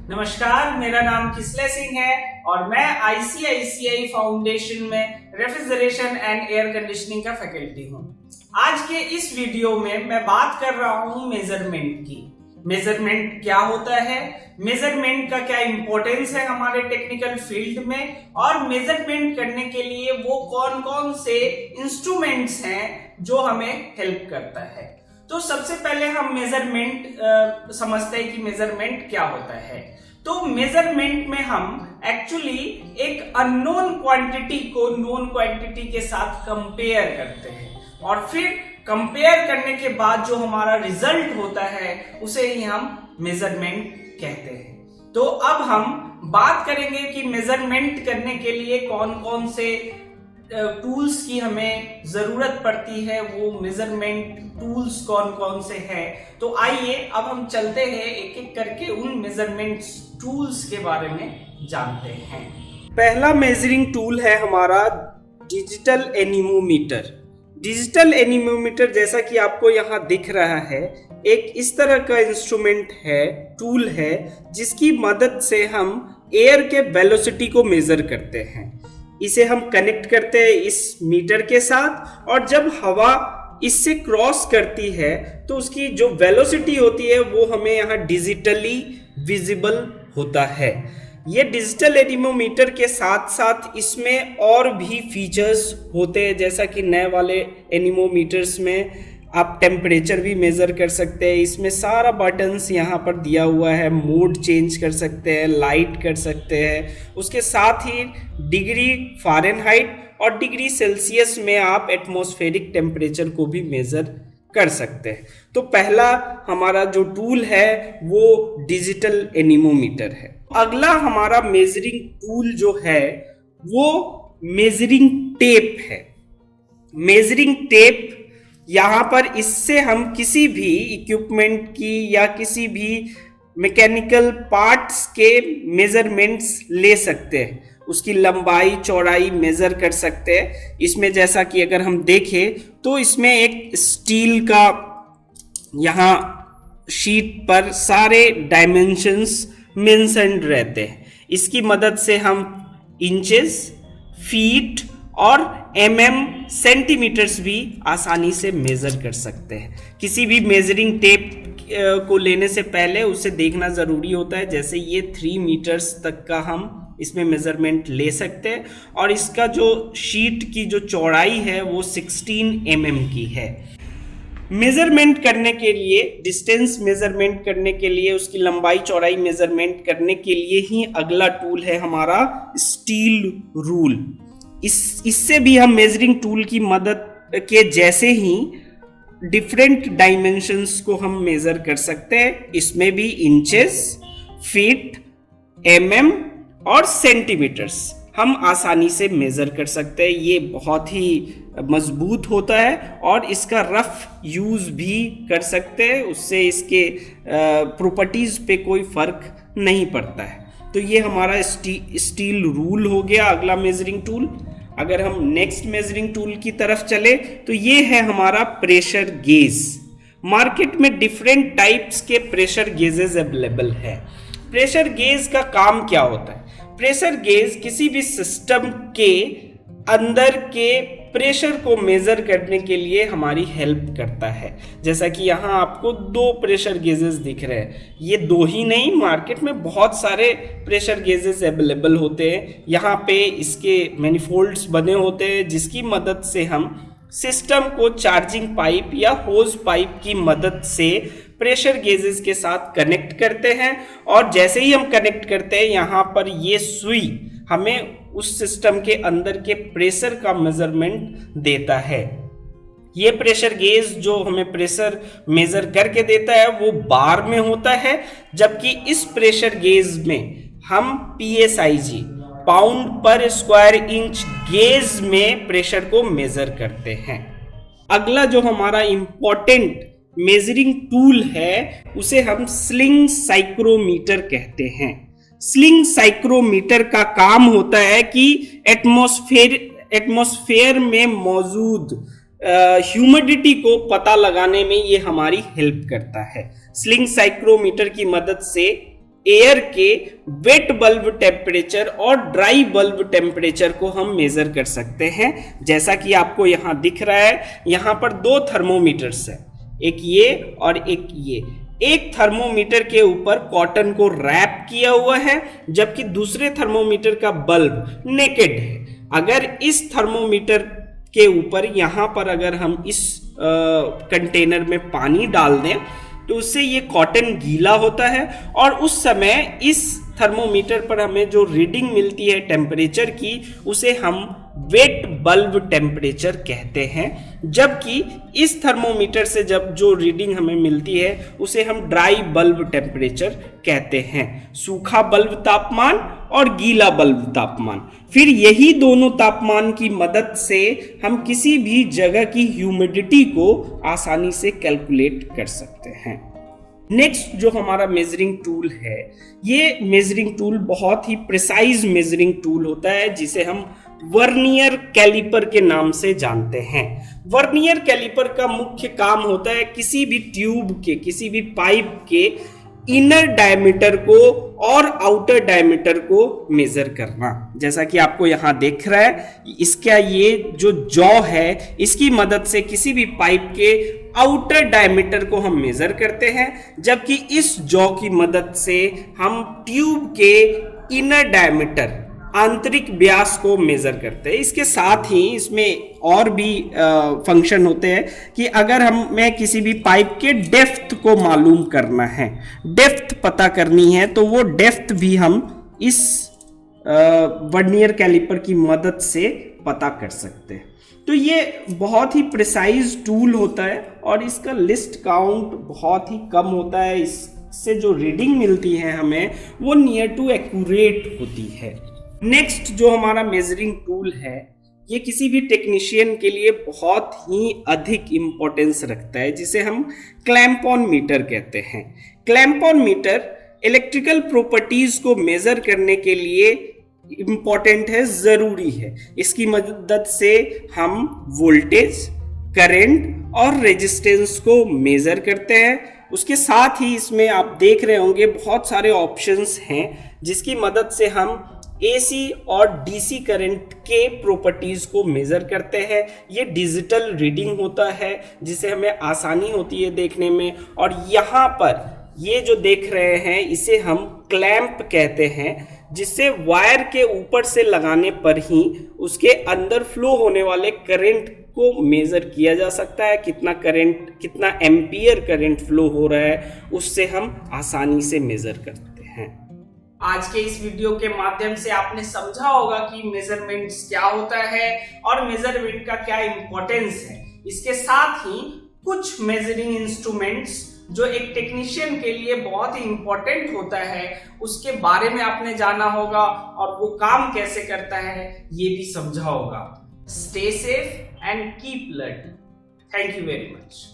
नमस्कार, मेरा नाम किसले सिंह है और मैं आईसीआईसीआई फाउंडेशन में रेफ्रिजरेशन एंड एयर कंडीशनिंग का फैकल्टी हूँ। आज के इस वीडियो में मैं बात कर रहा हूँ मेजरमेंट की। मेजरमेंट क्या होता है, मेजरमेंट का क्या इंपॉर्टेंस है हमारे टेक्निकल फील्ड में, और मेजरमेंट करने के लिए वो कौन कौन से इंस्ट्रूमेंट्स हैं जो हमें हेल्प करता है। तो सबसे पहले हम मेजरमेंट समझते हैं कि मेजरमेंट क्या होता है। तो मेजरमेंट में हम एक्चुअली एक अननोन क्वांटिटी को नोन क्वांटिटी के साथ कंपेयर करते हैं और फिर कंपेयर करने के बाद जो हमारा रिजल्ट होता है उसे ही हम मेजरमेंट कहते हैं। तो अब हम बात करेंगे कि मेजरमेंट करने के लिए कौन कौन से टूल्स की हमें जरूरत पड़ती है, वो मेजरमेंट टूल्स कौन कौन से हैं। तो आइए अब हम चलते हैं एक एक करके उन मेजरमेंट टूल्स के बारे में जानते हैं। पहला मेजरिंग टूल है हमारा डिजिटल एनीमोमीटर। डिजिटल एनीमोमीटर जैसा कि आपको यहाँ दिख रहा है, एक इस तरह का इंस्ट्रूमेंट है, टूल है, जिसकी मदद से हम एयर के वेलोसिटी को मेजर करते हैं। इसे हम कनेक्ट करते हैं इस मीटर के साथ, और जब हवा इससे क्रॉस करती है तो उसकी जो वेलोसिटी होती है वो हमें यहाँ डिजिटली विजिबल होता है। ये डिजिटल एनीमोमीटर के साथ साथ इसमें और भी फीचर्स होते हैं, जैसा कि नए वाले एनीमोमीटर्स में आप टेम्परेचर भी मेज़र कर सकते हैं। इसमें सारा बटन्स यहाँ पर दिया हुआ है, मोड चेंज कर सकते हैं, लाइट कर सकते हैं। उसके साथ ही डिग्री फ़ारेनहाइट और डिग्री सेल्सियस में आप एटमॉस्फेरिक टेम्परेचर को भी मेज़र कर सकते हैं। तो पहला हमारा जो टूल है वो डिजिटल एनीमोमीटर है। अगला हमारा मेजरिंग टूल जो है वो मेजरिंग टेप है। मेजरिंग टेप यहाँ पर, इससे हम किसी भी इक्विपमेंट की या किसी भी मैकेनिकल पार्ट्स के मेजरमेंट्स ले सकते हैं, उसकी लंबाई चौड़ाई मेजर कर सकते हैं। इसमें जैसा कि अगर हम देखें तो इसमें एक स्टील का यहाँ शीट पर सारे डायमेंशंस मेंशन्ड रहते हैं। इसकी मदद से हम इंचेस, फीट और सेंटीमीटर्स भी आसानी से मेजर कर सकते हैं। किसी भी मेजरिंग टेप को लेने से पहले उसे देखना ज़रूरी होता है। जैसे ये 3 मीटर्स तक का हम इसमें मेजरमेंट ले सकते हैं, और इसका जो शीट की जो चौड़ाई है वो 16 mm की है। मेजरमेंट करने के लिए, डिस्टेंस मेजरमेंट करने के लिए, उसकी लंबाई चौड़ाई मेजरमेंट करने के लिए ही अगला टूल है हमारा स्टील रूल। इससे भी हम मेजरिंग टूल की मदद के जैसे ही डिफरेंट डायमेंशंस को हम मेजर कर सकते हैं। इसमें भी इंचेस, फीट, और सेंटीमीटर्स हम आसानी से मेजर कर सकते हैं। ये बहुत ही मजबूत होता है और इसका रफ यूज़ भी कर सकते हैं, उससे इसके प्रॉपर्टीज़ पे कोई फर्क नहीं पड़ता है। तो ये हमारा स्टील रूल हो गया अगला मेजरिंग टूल। अगर हम नेक्स्ट मेजरिंग टूल की तरफ चले तो ये है हमारा प्रेशर गेज। मार्केट में डिफरेंट टाइप्स के प्रेशर गेजेस अवेलेबल है। प्रेशर गेज का काम क्या होता है? प्रेशर गेज किसी भी सिस्टम के अंदर के प्रेशर को मेजर करने के लिए हमारी हेल्प करता है। जैसा कि यहाँ आपको 2 प्रेशर गेजेस दिख रहे हैं। ये 2 ही नहीं, मार्केट में बहुत सारे प्रेशर गेजेस अवेलेबल होते हैं। यहाँ पे इसके मैनिफोल्ड्स बने होते हैं, जिसकी मदद से हम सिस्टम को चार्जिंग पाइप या होज पाइप की मदद से प्रेशर गेजेस के साथ कनेक्ट करते हैं, और जैसे ही हम कनेक्ट करते हैं यहाँ पर ये सुई हमें उस सिस्टम के अंदर के प्रेशर का मेजरमेंट देता है। ये प्रेशर गेज जो हमें प्रेशर मेजर करके देता है वो बार में होता है, जबकि इस प्रेशर गेज में हम PSIG, पाउंड पर स्क्वायर इंच गेज में प्रेशर को मेजर करते हैं। अगला जो हमारा इंपॉर्टेंट मेजरिंग टूल है उसे हम स्लिंग साइक्रोमीटर कहते हैं। स्लिंग साइक्रोमीटर का काम होता है कि एटमॉस्फेयर में मौजूद ह्यूमिडिटी को पता लगाने में ये हमारी हेल्प करता है। स्लिंग साइक्रोमीटर की मदद से एयर के वेट बल्ब टेम्परेचर और ड्राई बल्ब टेम्परेचर को हम मेजर कर सकते हैं। जैसा कि आपको यहाँ दिख रहा है, यहाँ पर दो थर्मोमीटर्स है, एक ये और एक ये। एक थर्मोमीटर के ऊपर कॉटन को रैप किया हुआ है, जबकि दूसरे थर्मोमीटर का बल्ब नेकेड है। अगर इस थर्मोमीटर के ऊपर यहाँ पर अगर हम इस कंटेनर में पानी डाल दें तो उससे ये कॉटन गीला होता है और उस समय इस थर्मोमीटर पर हमें जो रीडिंग मिलती है टेम्परेचर की, उसे हम वेट बल्ब टेम्परेचर कहते हैं। जबकि इस थर्मोमीटर से जब जो रीडिंग हमें मिलती है उसे हम ड्राई बल्ब टेम्परेचर कहते हैं। सूखा बल्ब तापमान और गीला बल्ब तापमान। फिर यही दोनों तापमान की मदद से हम किसी भी जगह की ह्यूमिडिटी को आसानी से कैलकुलेट कर सकते हैं। नेक्स्ट जो हमारा मेजरिंग टूल है, ये मेजरिंग टूल बहुत ही प्रिसाइज मेजरिंग टूल होता है, जिसे हम वर्नियर कैलिपर के नाम से जानते हैं। वर्नियर कैलिपर का मुख्य काम होता है किसी भी ट्यूब के, किसी भी पाइप के इनर डायमीटर को और आउटर डायमीटर को मेजर करना। जैसा कि आपको यहाँ देख रहा है, इसका ये जो जॉ है, इसकी मदद से किसी भी पाइप के आउटर डायमीटर को हम मेजर करते हैं, जबकि इस जॉ की मदद से हम ट्यूब के इनर डायमीटर, आंतरिक व्यास को मेजर करते हैं। इसके साथ ही इसमें और भी फंक्शन होते हैं कि अगर हमें किसी भी पाइप के डेप्थ को मालूम करना है, डेप्थ पता करनी है, तो वो डेप्थ भी हम इस वर्नियर कैलिपर की मदद से पता कर सकते हैं। तो ये बहुत ही प्रिसाइज टूल होता है और इसका लिस्ट काउंट बहुत ही कम होता है। इससे जो रीडिंग मिलती है हमें, वो नियर टू एक्यूरेट होती है। नेक्स्ट जो हमारा मेजरिंग टूल है, ये किसी भी टेक्नीशियन के लिए बहुत ही अधिक इम्पोर्टेंस रखता है, जिसे हम क्लैंप ऑन मीटर कहते हैं। Clamp on meter electrical properties को मेजर करने के लिए इम्पोर्टेंट है, ज़रूरी है। इसकी मदद से हम वोल्टेज, करंट और रेजिस्टेंस को मेजर करते हैं। उसके साथ ही इसमें आप देख रहे होंगे बहुत सारे ऑप्शंस हैं, जिसकी मदद से हम AC और DC करंट के प्रॉपर्टीज को मेजर करते हैं। ये डिजिटल रीडिंग होता है, जिसे हमें आसानी होती है देखने में। और यहाँ पर ये जो देख रहे हैं, इसे हम क्लैंप कहते हैं, जिससे वायर के ऊपर से लगाने पर ही उसके अंदर फ्लो होने वाले करंट को मेजर किया जा सकता है। कितना करंट, कितना एम्पियर करंट फ्लो हो रहा है, उससे हम आसानी से मेजर करते हैं। आज के इस वीडियो के माध्यम से आपने समझा होगा कि मेजरमेंट्स क्या होता है और मेजरमेंट का क्या इंपॉर्टेंस है। इसके साथ ही कुछ मेजरिंग इंस्ट्रूमेंट्स जो एक टेक्नीशियन के लिए बहुत ही इंपॉर्टेंट होता है, उसके बारे में आपने जाना होगा और वो काम कैसे करता है ये भी समझा होगा। Stay safe and keep learning. Thank you very much.